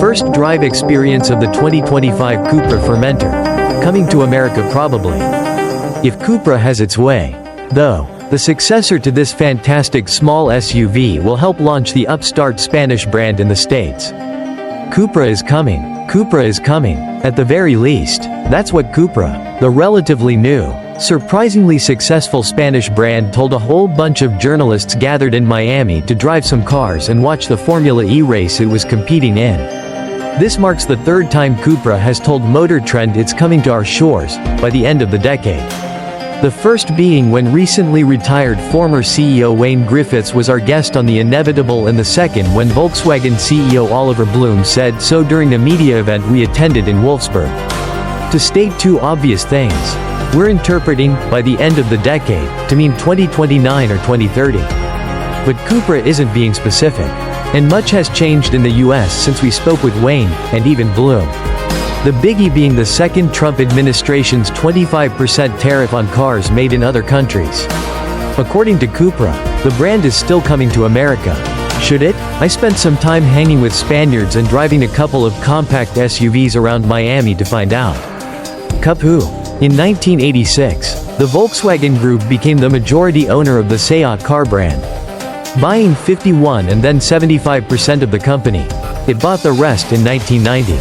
first drive experience of the 2025 Cupra Formentor. Coming to America probably. If Cupra has its way. Though, the successor to this fantastic small SUV will help launch the upstart Spanish brand in the States. Cupra is coming. Cupra is coming. At the very least, that's what Cupra, the relatively new, surprisingly successful Spanish brand, told a whole bunch of journalists gathered in Miami to drive some cars and watch the Formula E race it was competing in. This marks the third time Cupra has told Motor Trend it's coming to our shores by the end of the decade. The first being when recently retired former CEO Wayne Griffiths was our guest on The Inevitable, and the second when Volkswagen CEO Oliver Blume said so during a media event we attended in Wolfsburg. To state two obvious things, we're interpreting by the end of the decade to mean 2029 or 2030. But Cupra isn't being specific. And much has changed in the US since we spoke with Wayne, and even Blume. The biggie being the second Trump administration's 25% tariff on cars made in other countries. According to Cupra, the brand is still coming to America. Should it? I spent some time hanging with Spaniards and driving a couple of compact SUVs around Miami to find out. Cupra. In 1986, the Volkswagen Group became the majority owner of the SEAT car brand. Buying 51 and then 75% of the company. It bought the rest in 1990.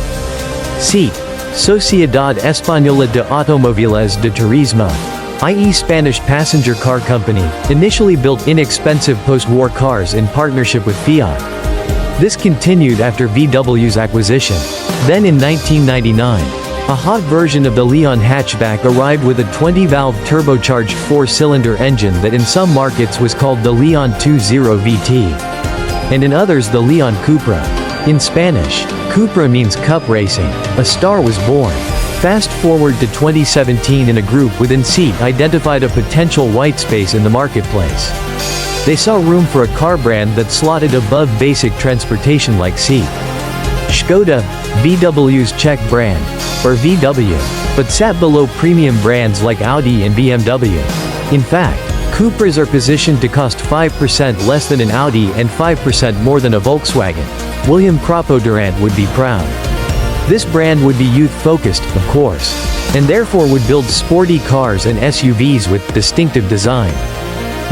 SEAT, Sociedad Española de Automóviles de Turismo, i.e. Spanish passenger car company, initially built inexpensive post-war cars in partnership with Fiat. This continued after VW's acquisition. Then in 1999, a hot version of the Leon hatchback arrived with a 20-valve turbocharged 4-cylinder engine that in some markets was called the Leon 20 VT. And in others the Leon Cupra. In Spanish, Cupra means cup racing. A star was born. Fast forward to 2017, and a group within SEAT identified a potential white space in the marketplace. They saw room for a car brand that slotted above basic transportation like SEAT. Škoda, VW's Czech brand, or VW, but sat below premium brands like Audi and BMW. In fact, Cupras are positioned to cost 5% less than an Audi and 5% more than a Volkswagen. William Crapo-Durant would be proud. This brand would be youth-focused, of course, and therefore would build sporty cars and SUVs with distinctive design.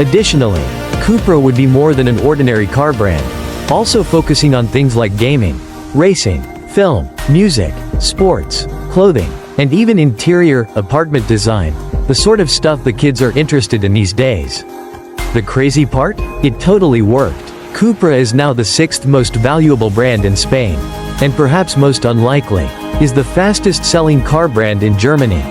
Additionally, Cupra would be more than an ordinary car brand, also focusing on things like gaming, racing, film, music, sports, clothing, and even interior, apartment design, the sort of stuff the kids are interested in these days. The crazy part? It totally worked. Cupra is now the 6th most valuable brand in Spain, and perhaps most unlikely, is the fastest selling car brand in Germany.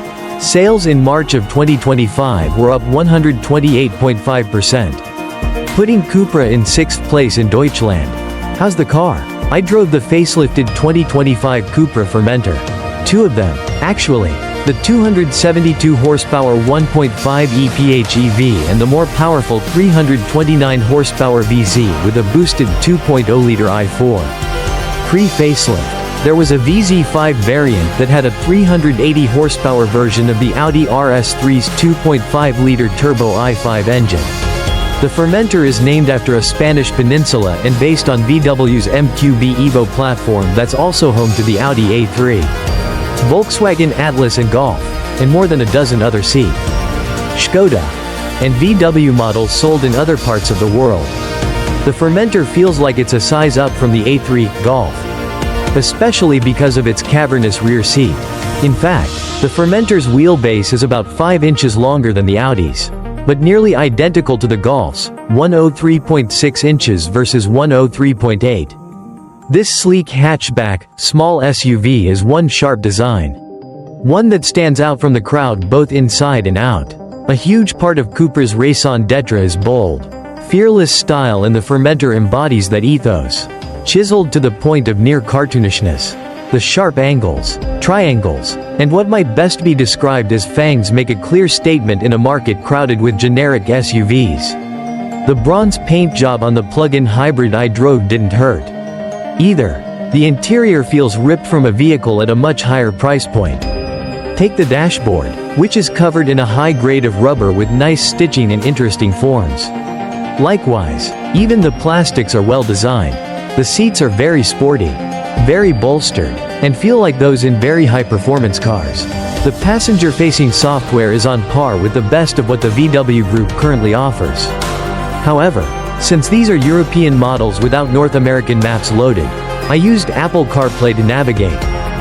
Sales in March of 2025 were up 128.5%, putting Cupra in 6th place in Deutschland. How's the car? I drove the facelifted 2025 Cupra Formentor. Two of them, actually. The 272 horsepower 1.5 EPH EV and the more powerful 329 horsepower VZ with a boosted 2.0-liter i4. Pre-facelift, there was a VZ5 variant that had a 380 horsepower version of the Audi RS3's 2.5-liter turbo i5 engine. The Formentor is named after a Spanish peninsula and based on VW's MQB Evo platform that's also home to the Audi A3. Volkswagen Atlas and Golf, and more than a dozen other SEAT, Škoda, and VW models sold in other parts of the world. The Formentor feels like it's a size up from the A3 Golf, especially because of its cavernous rear seat. In fact, the Formentor's wheelbase is about 5 inches longer than the Audi's, but nearly identical to the Golf's, 103.6 inches versus 103.8. This sleek hatchback, small SUV is one sharp design. One that stands out from the crowd both inside and out. A huge part of Cupra's raison d'etre is bold, fearless style, and the Formentor embodies that ethos. Chiseled to the point of near cartoonishness. The sharp angles, triangles, and what might best be described as fangs make a clear statement in a market crowded with generic SUVs. The bronze paint job on the plug-in hybrid I drove didn't hurt either. The interior feels ripped from a vehicle at a much higher price point. Take the dashboard, which is covered in a high grade of rubber with nice stitching and interesting forms. Likewise, even the plastics are well designed. The seats are very sporty. very bolstered, and feel like those in very high-performance cars. The passenger-facing software is on par with the best of what the VW Group currently offers. However, since these are European models without North American maps loaded, I used Apple CarPlay to navigate.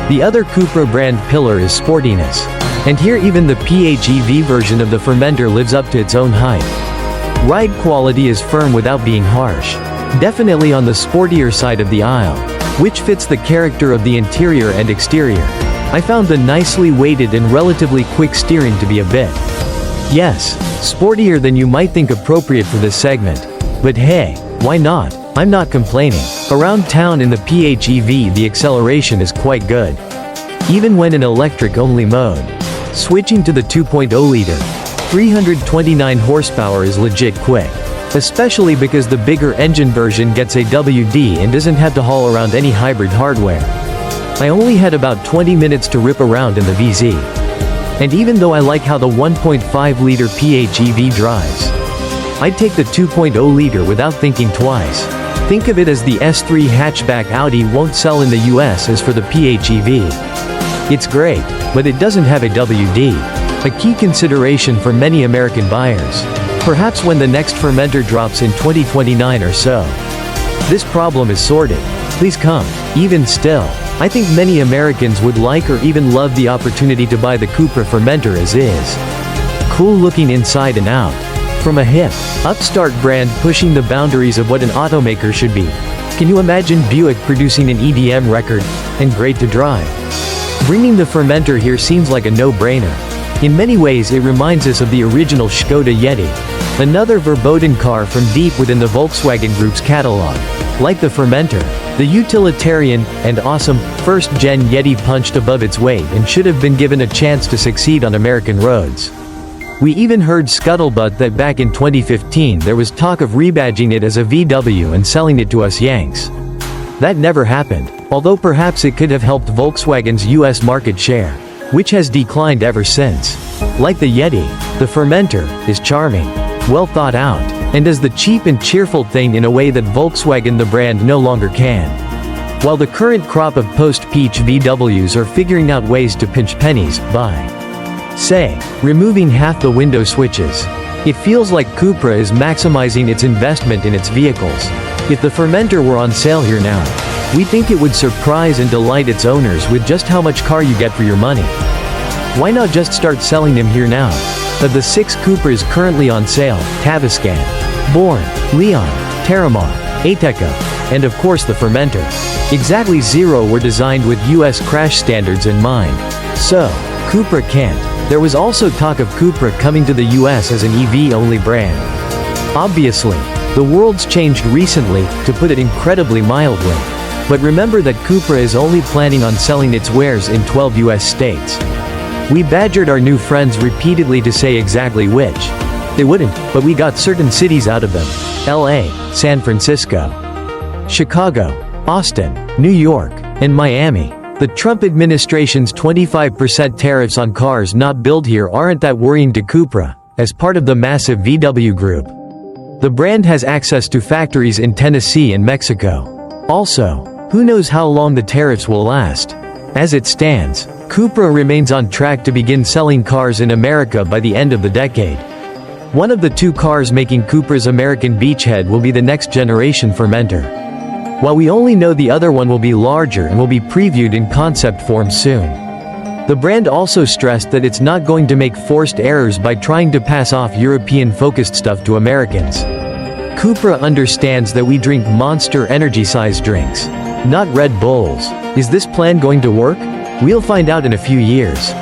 The other Cupra brand pillar is sportiness. And here even the PHEV version of the Formentor lives up to its own hype. Ride quality is firm without being harsh. Definitely on the sportier side of the aisle, which fits the character of the interior and exterior. I found the nicely weighted and relatively quick steering to be a bit, yes, sportier than you might think appropriate for this segment. But hey, why not? I'm not complaining. Around town in the PHEV the acceleration is quite good, even when in electric-only mode. Switching to the 2.0-liter, 329 horsepower is legit quick, especially because the bigger engine version gets a WD and doesn't have to haul around any hybrid hardware. I only had about 20 minutes to rip around in the VZ. And even though I like how the 1.5-liter PHEV drives, I'd take the 2.0-liter without thinking twice. Think of it as the S3 hatchback Audi won't sell in the US as for the PHEV. It's great, but it doesn't have a WD, a key consideration for many American buyers. Perhaps when the next Formentor drops in 2029 or so. This problem is sorted. Please come. Even still, I think many Americans would like or even love the opportunity to buy the Cupra Formentor as is. Cool looking inside and out. From a hip, upstart brand pushing the boundaries of what an automaker should be. Can you imagine Buick producing an EDM record? And great to drive. Bringing the Formentor here seems like a no-brainer. In many ways it reminds us of the original Škoda Yeti, another verboten car from deep within the Volkswagen Group's catalog. Like the Formentor, the utilitarian and awesome first-gen Yeti punched above its weight and should have been given a chance to succeed on American roads. We even heard scuttlebutt that back in 2015 there was talk of rebadging it as a VW and selling it to us Yanks. That never happened, although perhaps it could have helped Volkswagen's US market share, which has declined ever since. Like the Yeti, the Formentor is charming, well thought out, and does the cheap and cheerful thing in a way that Volkswagen the brand no longer can. While the current crop of post-peach VWs are figuring out ways to pinch pennies by, say, removing half the window switches, it feels like Cupra is maximizing its investment in its vehicles. If the Formentor were on sale here now, we think it would surprise and delight its owners with just how much car you get for your money. Why not just start selling them here now? Of the 6 Cupras currently on sale, Tavascan, Born, Leon, Terramar, Ateca, and of course the Formentor, exactly 0 were designed with US crash standards in mind. So, Cupra can't. There was also talk of Cupra coming to the US as an EV-only brand. Obviously, the world's changed recently, to put it incredibly mildly. But remember that Cupra is only planning on selling its wares in 12 US states. We badgered our new friends repeatedly to say exactly which. They wouldn't, but we got certain cities out of them. LA, San Francisco, Chicago, Austin, New York, and Miami. The Trump administration's 25% tariffs on cars not built here aren't that worrying to Cupra, as part of the massive VW group. The brand has access to factories in Tennessee and Mexico. Also, who knows how long the tariffs will last? As it stands, Cupra remains on track to begin selling cars in America by the end of the decade. One of the 2 cars making Cupra's American beachhead will be the next generation Formentor, while we only know the other one will be larger and will be previewed in concept form soon. The brand also stressed that it's not going to make forced errors by trying to pass off European-focused stuff to Americans. Cupra understands that we drink Monster Energy-sized drinks, not Red Bulls. Is this plan going to work? We'll find out in a few years.